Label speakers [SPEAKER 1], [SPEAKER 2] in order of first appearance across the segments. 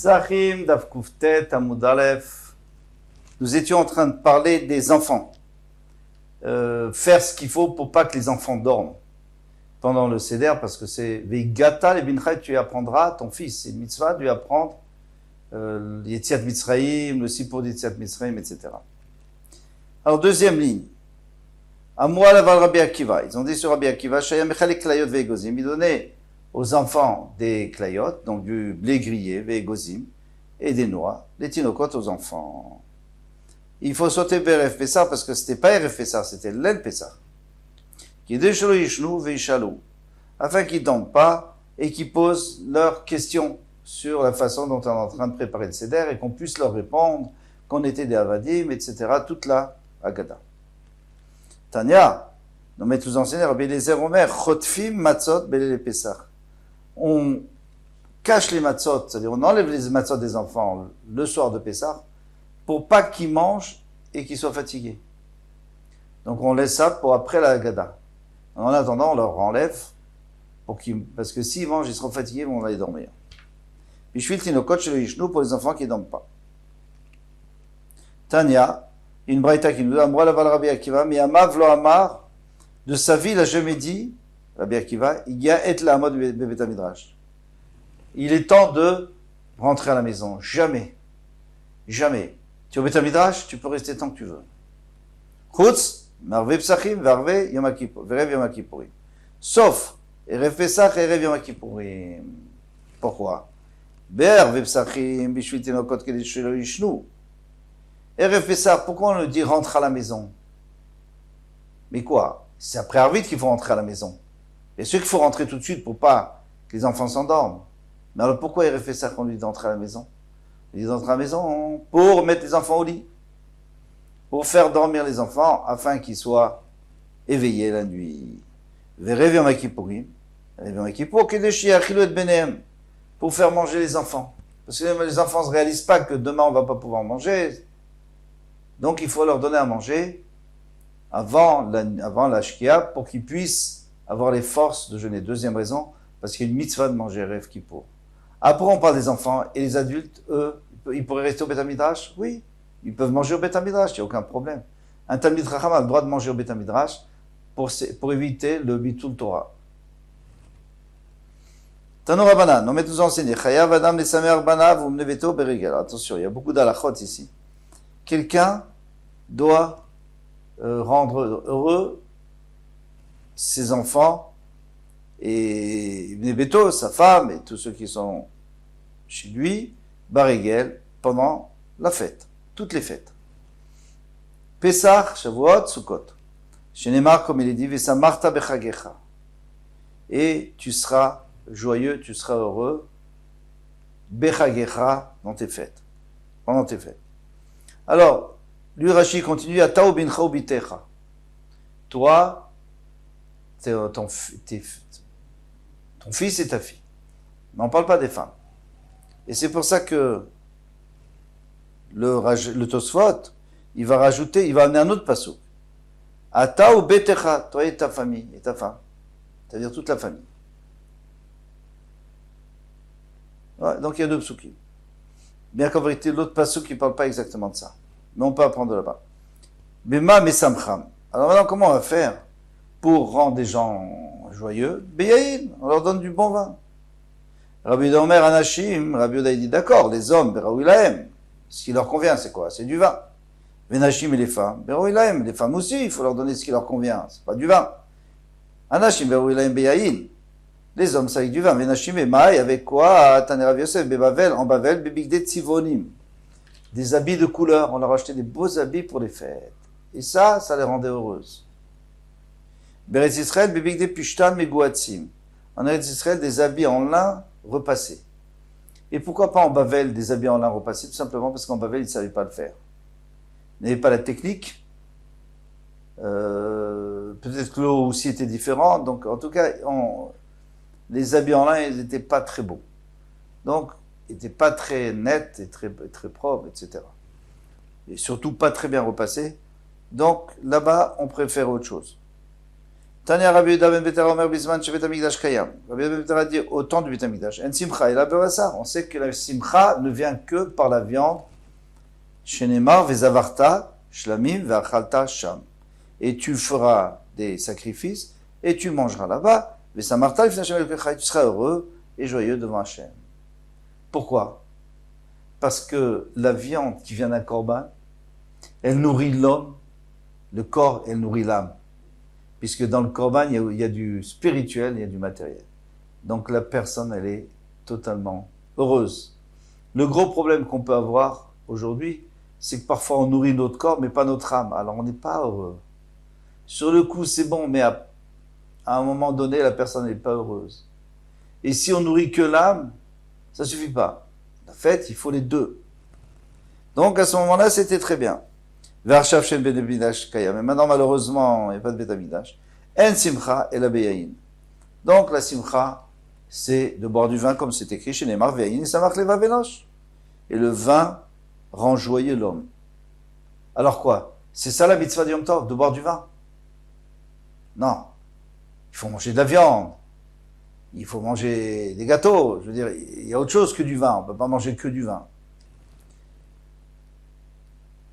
[SPEAKER 1] Psachim, Daf Kuftet, Amud Aleph. Nous étions en train de parler des enfants. Faire ce qu'il faut pour pas que les enfants dorment pendant le Seder, parce que c'est Veigata le Binchai, tu apprendras ton fils. C'est une mitzvah de lui apprendre Yetziat Mitzrayim, le Sipur d'Yetziat Mitzrayim, etc. Alors, deuxième ligne. Amoual aval Rabbi Akiva. Ils ont dit sur Rabbi Akiva, Shaya Mechalek Klayot Veigozim. Il donnait aux enfants des Klayot, donc du blé grillé, Veigozim, et des noix, les tinokot aux enfants. Il faut sauter vers Erev Pessah, parce que c'était pas Erev Pessah, c'était l'El Pessah. Qui déchelo yishnu veishalou, afin qu'ils ne tombent pas et qu'ils posent leurs questions sur la façon dont on est en train de préparer le Seder et qu'on puisse leur répondre, qu'on était des Avadim, etc. Toute la Agada. Tanya, nos maîtres nous enseignent, Rabbi Eliezer Omer, Chotfim matzot belele Pessah. On cache les matzot, c'est-à-dire on enlève les matzot des enfants le soir de Pessah, pour pas qu'ils mangent et qu'ils soient fatigués. Donc on laisse ça pour après la Haggadah. En attendant, on leur enlève, parce que s'ils mangent, ils seront fatigués, ils vont aller dormir. Puis je file tinokot chez le Yishnu pour les enfants qui ne dorment pas. Tanya, une braïta qui nous dit, Amra laval Rabbi Akiva, mi amav lo amar, de sa vie, il n'a jamais dit, Rabbi Akiva, il y a et la amod bebet midrash. Il est temps de rentrer à la maison. Jamais. Jamais. Tu es au Beth Midrash, tu peux rester tant que tu veux. Chutz, marve psachim, verve yom kippourim. Sauf, erev pesach, erev yom kippourim. Pourquoi? Berve psachim, bishvil tinokot kedesh shelo yishnu. Erev pesach, pourquoi on le dit rentre à la maison? Mais quoi? C'est après Arvit qu'il faut rentrer à la maison. Bien sûr qu'il faut rentrer tout de suite pour pas que les enfants s'endorment. Mais alors pourquoi erev pesach on lui dit d'entrer à la maison? Ils entrent à la maison pour mettre les enfants au lit, pour faire dormir les enfants afin qu'ils soient éveillés la nuit. Pour faire manger les enfants. Parce que les enfants ne se réalisent pas que demain on ne va pas pouvoir manger. Donc il faut leur donner à manger avant la shkia pour qu'ils puissent avoir les forces de jeûner. Deuxième raison, parce qu'il y a une mitzvah de manger Erev Kippour. Après, on parle des enfants et les adultes, eux, ils pourraient rester au Beth Midrash? Oui, ils peuvent manger au Beth Midrash, il n'y a aucun problème. Un Talmid Chacham a le droit de manger au Beth Midrash pour éviter le Bitul Torah. Tano Rabbanan, nos maîtres nous enseignent, Chayav Adam les Samer Banav ou Mneveto Berigel. Attention, il y a beaucoup d'halachot ici. Quelqu'un doit rendre heureux ses enfants et Mneveto, sa femme et tous ceux qui sont chez lui, Barigel, pendant la fête, toutes les fêtes. Pesach, Shavuot, Sukkot. Shenemar, comme il est dit, Vesamarta bechagecha. Et tu seras joyeux, tu seras heureux, bechagecha, dans tes fêtes, pendant tes fêtes. Alors, lui, Rashi continue, Atao bincha ubitecha. Toi, ton fils et ta fille. Mais on ne parle pas des femmes. Et c'est pour ça que le Tosfot, il va amener un autre passouk. Ata ou betecha, toi et ta famille, et ta femme. C'est-à-dire toute la famille. Ouais, donc il y a deux psukim. Bien qu'en vérité, l'autre passouk, il ne parle pas exactement de ça. Mais on peut apprendre de là-bas. Bema mesamcham. Alors maintenant, comment on va faire pour rendre des gens joyeux? Beyaïn, on leur donne du bon vin. Rabbi Omer Anashim, Rabbi Oda dit d'accord, les hommes, Beraouilahem, ce qui leur convient, c'est quoi? C'est du vin. Venashim et les femmes, Beraouilahem, les femmes aussi, il faut leur donner ce qui leur convient, c'est pas du vin. Anashim, Beraouilahem, Beyaïn, les hommes, c'est avec du vin. Venashim et Maï, avec quoi? Tane Rav Yosef, Bebavel, en Bavel, Bebigde Tzivonim. Des habits de couleur, on leur achetait des beaux habits pour les fêtes. Et ça les rendait heureuses. Beretz Israël, Bebigde Pishtan, Megouatsim. En Eretz Israël, des habits en lin repassés. Et pourquoi pas en Bavel, des habits en lin repassés? Tout simplement parce qu'en Bavel, ils ne savaient pas le faire. Ils n'avaient pas la technique. Peut-être que l'eau aussi était différente. Donc, en tout cas, les habits en lin, ils n'étaient pas très beaux. Donc, ils n'étaient pas très nets et très propres, etc. Et surtout pas très bien repassés. Donc, là-bas, on préfère autre chose. Tania Rabbi Yehuda ben Betera Omer Bisman Shevet Hamikdash Kayam. Rabbi Yehuda ben Betera dit au temps du Bet Hamikdash. En simcha et la berasa. On sait que la simcha ne vient que par la viande. Shenemar vezavarta shlamim ve'achalta sham. Et tu feras des sacrifices et tu mangeras là-bas. Vesamarta lifnei Hashem Elokecha. Tu seras heureux et joyeux devant Hashem. Pourquoi? Parce que la viande qui vient d'un korban, elle nourrit l'homme, le corps, elle nourrit l'âme. Puisque dans le korban, il y a du spirituel, il y a du matériel. Donc la personne, elle est totalement heureuse. Le gros problème qu'on peut avoir aujourd'hui, c'est que parfois on nourrit notre corps, mais pas notre âme. Alors on n'est pas heureux. Sur le coup, c'est bon, mais à un moment donné, la personne n'est pas heureuse. Et si on nourrit que l'âme, ça ne suffit pas. En fait, il faut les deux. Donc à ce moment-là, c'était très bien. Ve'arshav shen ben Hamikdash kayam. Mais maintenant, malheureusement, il n'y a pas de Bet Hamikdash. En simcha et la beyayin. Donc la simcha, c'est de boire du vin comme c'est écrit chez Neymar veyayin et samach leva venosh. Et le vin rend joyeux l'homme. Alors quoi? C'est ça la mitzvah du Yom Tov, de boire du vin? Non. Il faut manger de la viande. Il faut manger des gâteaux. Je veux dire, il y a autre chose que du vin. On ne peut pas manger que du vin.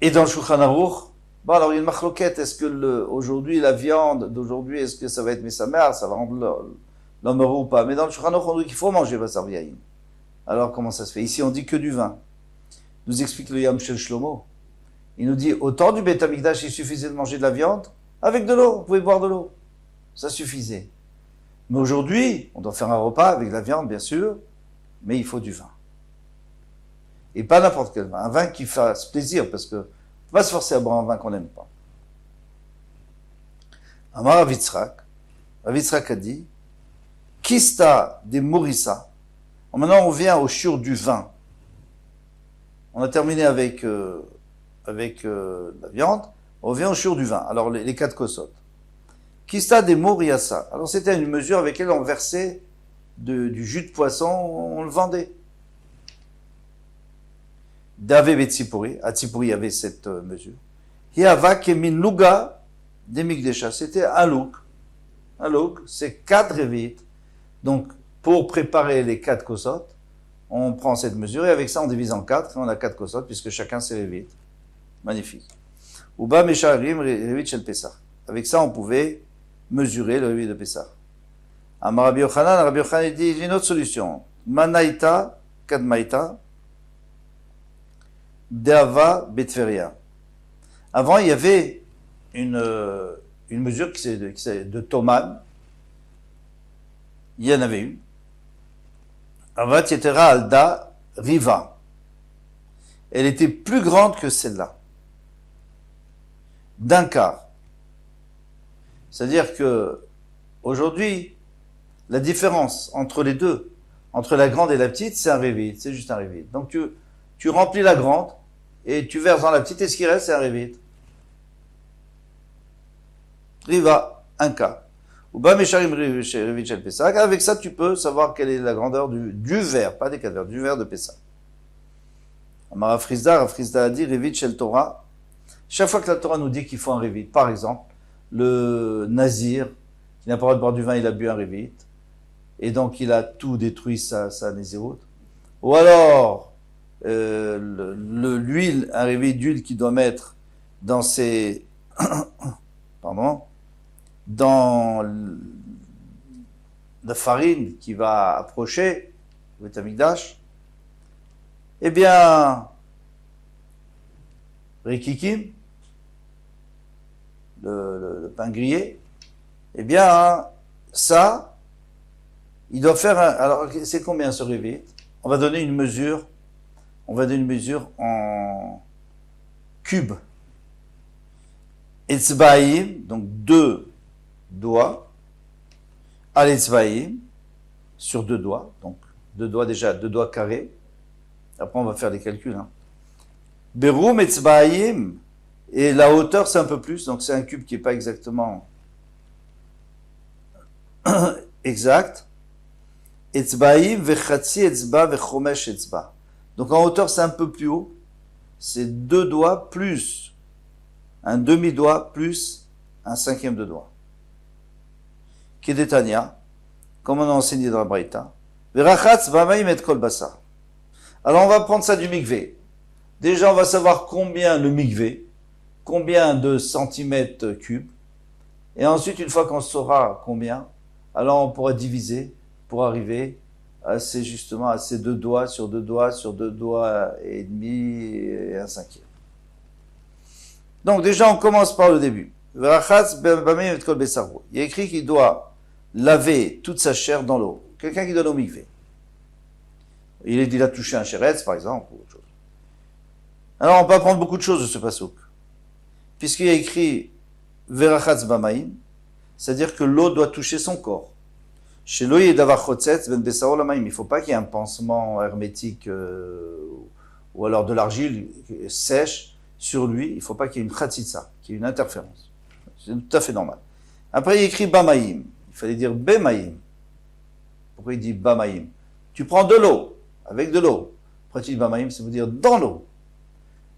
[SPEAKER 1] Et dans le Shulchan Aruch, bon, alors il y a une machloquette. Est-ce que aujourd'hui, la viande d'aujourd'hui, est-ce que ça va être mesamer, ça va rendre l'homme heureux ou pas? Mais dans le Shulchan Aruch, on dit qu'il faut manger basar v'yayin. Alors comment ça se fait? Ici, on dit que du vin. Nous explique le Yam Shel Shlomo. Il nous dit, au temps du Bet Hamikdash, il suffisait de manger de la viande avec de l'eau. Vous pouvez boire de l'eau. Ça suffisait. Mais aujourd'hui, on doit faire un repas avec de la viande, bien sûr, mais il faut du vin. Et pas n'importe quel vin. Un vin qui fasse plaisir, parce que on ne va se forcer à boire un vin qu'on n'aime pas. Amar Rav Yitzhak a dit, Kista de Morissa. Maintenant, on vient au shiur du vin. On a terminé avec la viande. On vient au shiur du vin. Alors, les 4 kosot. Kista de Moriassa. Alors, c'était une mesure avec laquelle on versait du jus de poisson, on le vendait. D'Ave Betzipori. À Tzipori, il y avait cette mesure. Hiava kemin luga de Mikdesha. C'était un louk. Un louk, c'est 4 révites. Donc, pour préparer les 4 kosot, on prend cette mesure et avec ça, on divise en 4 et on a 4 kosot puisque chacun ses révites. Magnifique. Uba Mesharim révit shel Pesach. Avec ça, on pouvait mesurer le révit de Pesach. Amar Rabbi Yochanan dit, j'ai une autre solution. Manaïta, Kadmaïta, Deava Betferia. Avant, il y avait une mesure qui c'est de Toman. Il y en avait une. Avat Yetera Alda Riva. Elle était plus grande que celle-là. D'un quart. C'est-à-dire que, aujourd'hui, la différence entre les deux, entre la grande et la petite, c'est un révit. C'est juste un révit. Donc tu remplis la grande, et tu verses dans la petite, et ce qui reste, c'est un révit. Riva, un quart. Avec ça, tu peux savoir quelle est la grandeur du verre, pas des 4 verres, du verre de Pessah. Amar Afrizda a dit, Revit Shel Torah. Chaque fois que la Torah nous dit qu'il faut un Revit, par exemple, le Nazir, qui n'a pas le droit de boire du vin, il a bu un Revit, et donc il a tout détruit sa Nézirut. Ou alors, l'huile, un Revit d'huile qu'il doit mettre dans ses, dans la farine qui va approcher le Bet Hamikdash, eh bien, Rikikim, le pain grillé, eh bien, ça, il doit faire alors, c'est combien ce révit? On va donner une mesure en cubes. Etzbaïm, donc 2 doigts, al etzbaïm, sur 2 doigts, donc 2 doigts déjà, 2 doigts carrés. Après, on va faire des calculs. Beroum etzbaïm, et la hauteur, c'est un peu plus, donc c'est un cube qui n'est pas exactement exact. Etzbaïm vechatzi etzba vechomesh etzba. Donc en hauteur, c'est un peu plus haut. C'est 2 doigts plus un demi-doigt plus un 5e de doigt. Kedetania, comme on a enseigné dans la Braïta. Verachatz bamaim et kol basar. Alors on va prendre ça du mikvé. Déjà on va savoir combien le mikvé, combien de centimètres cubes. Et ensuite, une fois qu'on saura combien, alors on pourra diviser pour arriver à ces deux doigts sur deux doigts sur deux doigts et demi et un cinquième. Donc déjà on commence par le début. Il y a écrit qu'il doit laver toute sa chair dans l'eau. Quelqu'un qui donne au mikvé. Il a touché un chéretz, par exemple, ou autre chose. Alors on peut apprendre beaucoup de choses de ce passouk. Puisqu'il y a écrit Verachatz bamaim, c'est-à-dire que l'eau doit toucher son corps. Chez l'oïe d'avar chotzetz ben besaro lamaim, il ne faut pas qu'il y ait un pansement hermétique ou alors de l'argile sèche sur lui. Il ne faut pas qu'il y ait une chatzitza, qu'il y ait une interférence. C'est tout à fait normal. Après, il écrit bamaim. Il fallait dire bemaim. Pourquoi il dit bamaim? Tu prends de l'eau, avec de l'eau. Après, tu dis bamaim, ça veut dire dans l'eau.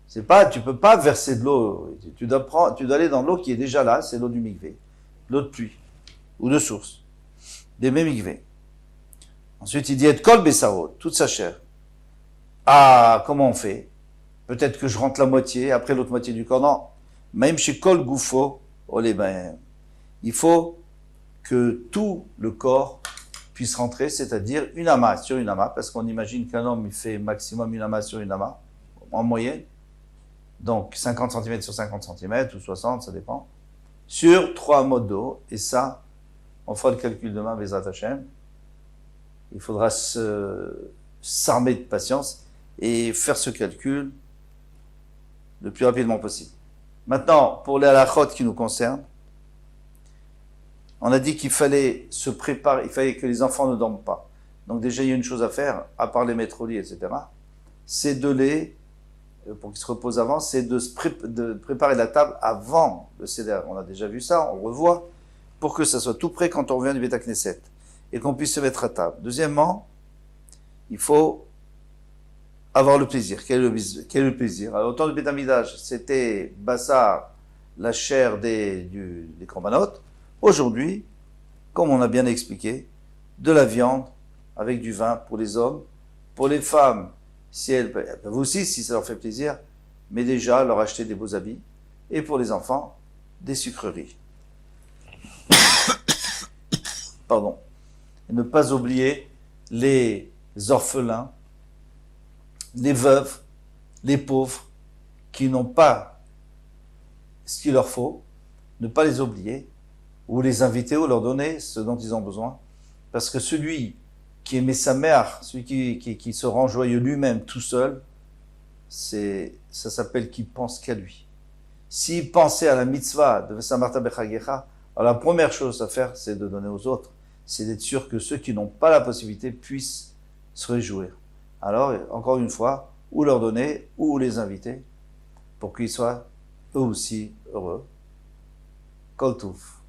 [SPEAKER 1] C'est pas, tu peux pas verser de l'eau. Tu dois aller dans l'eau qui est déjà là, c'est l'eau du mikvé, l'eau de pluie ou de source, des mêmes mikvé. Ensuite, il dit et kol besaro, toute sa chair. Ah, comment on fait? Peut-être que je rentre la moitié, après l'autre moitié du corps. Non, même chez kol goufo, il faut que tout le corps puisse rentrer, c'est-à-dire une amas sur une amas, parce qu'on imagine qu'un homme il fait maximum une amas sur une amas, en moyenne. Donc 50 cm sur 50 cm ou 60, ça dépend, sur 3 modes d'eau. Et ça, on fera le calcul demain, Bezrat Hashem. Il faudra s'armer de patience et faire ce calcul le plus rapidement possible. Maintenant, pour les halachot qui nous concernent, on a dit qu'il fallait se préparer, il fallait que les enfants ne dorment pas. Donc déjà, il y a une chose à faire, à part les mettre au lit, etc. C'est de les pour qu'ils se reposent avant, c'est de préparer la table avant le Seder. On a déjà vu ça, on revoit, pour que ça soit tout prêt quand on revient du Beth Knesset, et qu'on puisse se mettre à table. Deuxièmement, il faut avoir le plaisir. Quel est le plaisir? Alors, au temps du Beth Amidash, c'était Bassar, la chair des corbanotes. Aujourd'hui, comme on a bien expliqué, de la viande avec du vin pour les hommes, pour les femmes, si elles peuvent aussi, si ça leur fait plaisir, mais déjà leur acheter des beaux habits, et pour les enfants, des sucreries. Pardon. Et ne pas oublier les orphelins, les veuves, les pauvres, qui n'ont pas ce qu'il leur faut, ne pas les oublier, ou les inviter, ou leur donner ce dont ils ont besoin, parce que celui qui aimait sa mère, celui qui se rend joyeux lui-même tout seul, ça s'appelle qu'il pense qu'à lui. S'il pensait à la mitzvah de Vesamarta Bechagecha, alors la première chose à faire, c'est de donner aux autres. C'est d'être sûr que ceux qui n'ont pas la possibilité puissent se réjouir. Alors, encore une fois, ou leur donner, ou les inviter, pour qu'ils soient eux aussi heureux. Kol Touf.